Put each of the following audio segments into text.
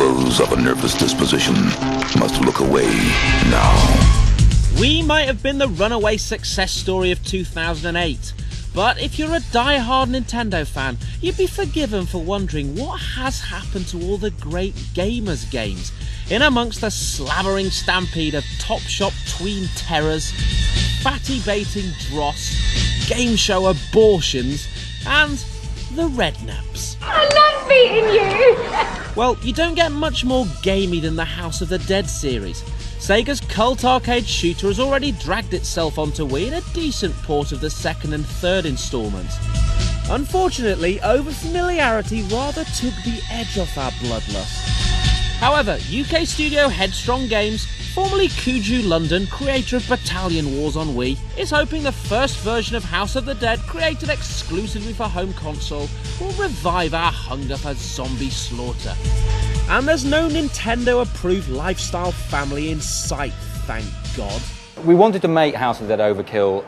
Those of a nervous disposition must look away now. We might have been the runaway success story of 2008, but if you're a die-hard Nintendo fan, you'd be forgiven for wondering what has happened to all the great Gamers games, in amongst the slavering stampede of top-shop tween terrors, fatty-baiting dross, game show abortions, and the rednaps. I love beating you! Well, you don't get much more gamey than the House of the Dead series. Sega's cult arcade shooter has already dragged itself onto Wii in a decent port of the second and third instalments. Unfortunately, overfamiliarity rather took the edge off our bloodlust. However, UK studio Headstrong Games, formerly Kuju London, creator of Battalion Wars on Wii, is hoping the first version of House of the Dead, created exclusively for home console, will revive our hunger for zombie slaughter. And there's no Nintendo-approved lifestyle family in sight, thank God. We wanted to make House of the Dead Overkill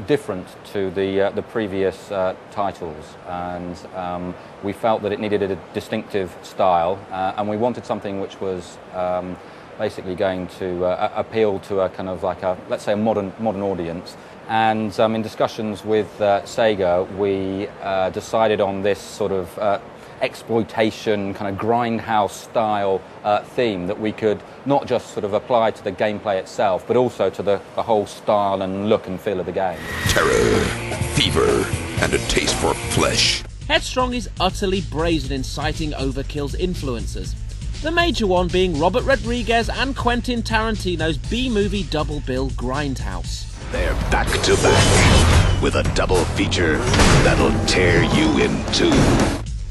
different to the previous titles, and we felt that it needed a distinctive style, and we wanted something which was basically going to appeal to a kind of like a, let's say, a modern audience. And in discussions with Sega, we decided on this sort of exploitation, kind of grindhouse style theme that we could not just sort of apply to the gameplay itself, but also to the whole style and look and feel of the game. Terror, fever, and a taste for flesh. Headstrong is utterly brazen in citing Overkill's influences. The major one being Robert Rodriguez and Quentin Tarantino's B-movie double bill Grindhouse. They're back to back with a double feature that'll tear you in two.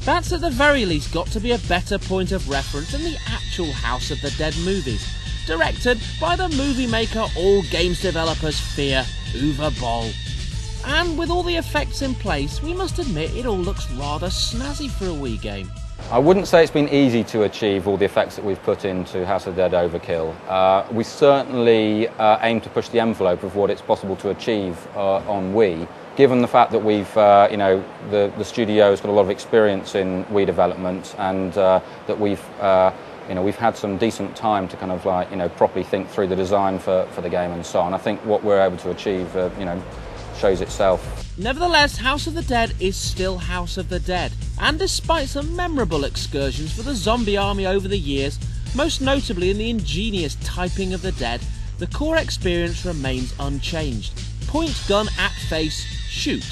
That's at the very least got to be a better point of reference than the actual House of the Dead movies, directed by the movie maker all games developers fear, Uwe Boll. And with all the effects in place, we must admit it all looks rather snazzy for a Wii game. I wouldn't say it's been easy to achieve all the effects that we've put into House of the Dead Overkill. We certainly aim to push the envelope of what it's possible to achieve on Wii, given the fact that we've, the studio's got a lot of experience in Wii development, and that we've had some decent time to kind of properly think through the design for the game and so on. I think what we're able to achieve, shows itself. Nevertheless, House of the Dead is still House of the Dead, and despite some memorable excursions for the zombie army over the years, most notably in the ingenious typing of the dead, the core experience remains unchanged. Point, gun, at face, shoot.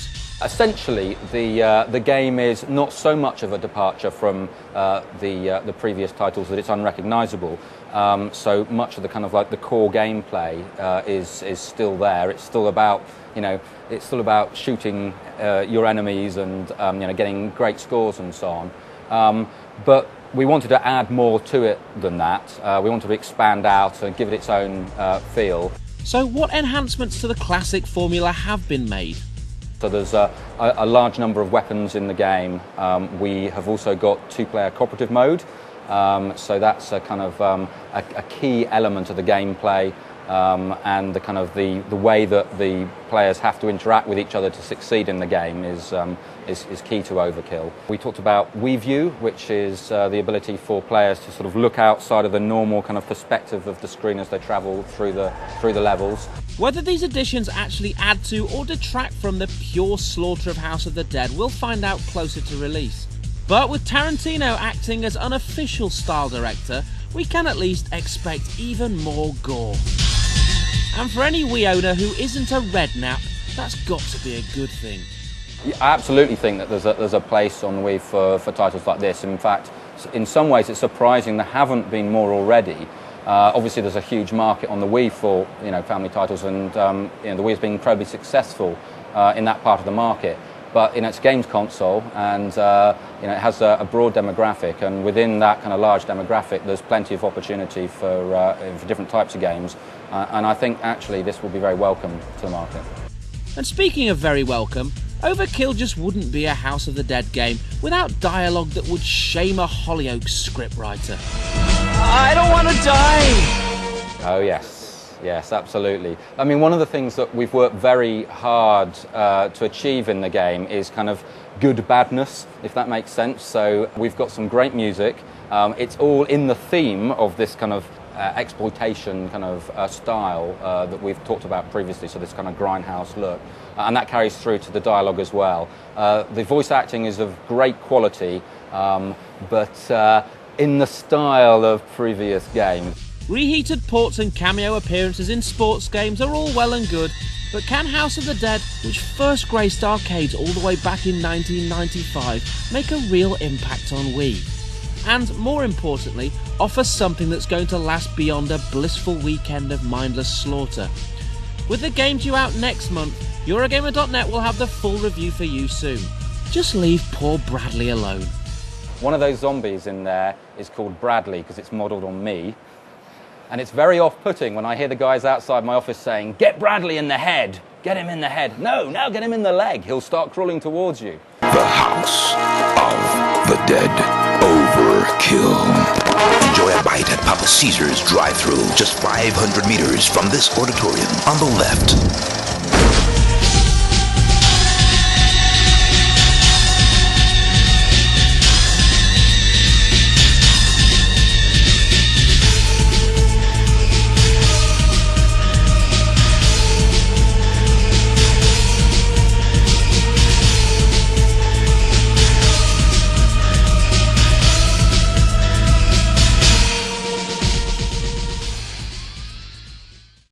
Essentially, the game is not so much of a departure from the previous titles that it's unrecognisable. So much of the kind of like the core gameplay is still there. It's still about shooting your enemies and getting great scores and so on. But we wanted to add more to it than that. We wanted to expand out and give it its own feel. So what enhancements to the classic formula have been made? So there's a large number of weapons in the game. We have also got two-player cooperative mode, so that's a kind of a key element of the gameplay, and the kind of the way that the players have to interact with each other to succeed in the game is key to Overkill. We talked about Wii View, which is the ability for players to sort of look outside of the normal kind of perspective of the screen as they travel through the levels. Whether these additions actually add to or detract from the pure slaughter of House of the Dead, we'll find out closer to release. But with Tarantino acting as unofficial style director, we can at least expect even more gore. And for any Wii owner who isn't a rednap, that's got to be a good thing. I absolutely think that there's a place on Wii for titles like this. In fact, in some ways it's surprising there haven't been more already. Obviously there's a huge market on the Wii for family titles, and the Wii has been incredibly successful in that part of the market. But it's a games console, and it has a broad demographic, and within that kind of large demographic there's plenty of opportunity for different types of games, and I think actually this will be very welcome to the market. And speaking of very welcome, Overkill just wouldn't be a House of the Dead game without dialogue that would shame a Hollyoaks scriptwriter. I don't want to die! Oh yes, absolutely. I mean, one of the things that we've worked very hard to achieve in the game is kind of good badness, if that makes sense. So we've got some great music, It's all in the theme of this kind of exploitation kind of style that we've talked about previously, so this kind of grindhouse look, and that carries through to the dialogue as well. The voice acting is of great quality, but in the style of previous games. Reheated ports and cameo appearances in sports games are all well and good, but can House of the Dead, which first graced arcades all the way back in 1995, make a real impact on Wii? And more importantly, offer something that's going to last beyond a blissful weekend of mindless slaughter? With the game due out next month, Eurogamer.net will have the full review for you soon. Just leave poor Bradley alone. One of those zombies in there is called Bradley because it's modelled on me. And it's very off-putting when I hear the guys outside my office saying, "Get Bradley in the head! Get him in the head!" No, get him in the leg. He'll start crawling towards you. The House of the Dead. Overkill. Enjoy a bite at Papa Caesar's drive-thru, just 500 meters from this auditorium on the left.